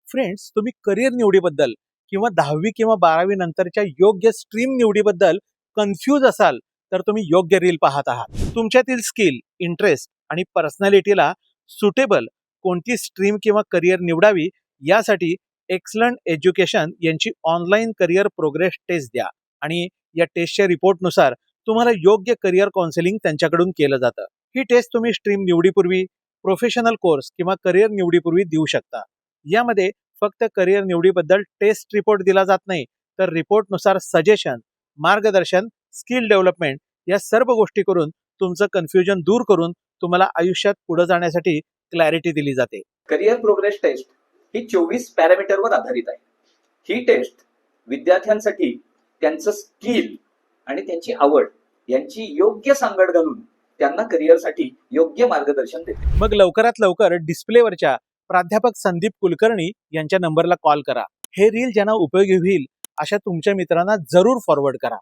Friends, तुम्ही career निवडीबद्दल किंवा 10वी किंवा 12वी नंतरच्या योग्य स्ट्रीम निवडीबद्दल कन्फ्यूज असाल तर तुम्ही योग्य रील पाहत आहात. तुमच्यातील स्किल, इंटरेस्ट आणि पर्सनॅलिटीला सुटेबल कोणती स्ट्रीम किंवा करिअर निवडावी यासाठी एक्सलंट एज्युकेशन यांची ऑनलाईन करिअर प्रोग्रेस टेस्ट द्या आणि या टेस्टच्या रिपोर्टनुसार तुम्हाला योग्य करिअर काउन्सिलिंग त्यांच्याकडून केलं जातं. ही टेस्ट तुम्ही स्ट्रीम निवडीपूर्वी, प्रोफेशनल कोर्स किंवा करिअर निवडीपूर्वी देऊ शकता. यामध्ये फक्त करिअर निवडीबद्दल टेस्ट रिपोर्ट दिला जात नाही, तर रिपोर्टनुसार सजेशन, मार्गदर्शन, स्किल डेव्हलपमेंट या सर्व गोष्टी करून तुमचं कन्फ्युजन दूर करून तुम्हाला आयुष्यात पुढे जाण्यासाठी क्लॅरिटी दिली जाते. करिअर प्रोग्रेस टेस्ट ही 24 पॅरामीटरवर आधारित आहे. ही टेस्ट विद्यार्थ्यांसाठी त्यांचं स्किल आणि त्यांची आवड यांची योग्य सांगड घालून त्यांना करिअरसाठी योग्य मार्गदर्शन देते. मग लवकरात लवकर डिस्प्लेवरच्या प्राध्यापक संदीप कुलकर्णी यांच्या नंबरला कॉल करा. हे रील ज्यांना उपयोगी होईल अशा तुमच्या मित्रांना जरूर फॉरवर्ड करा.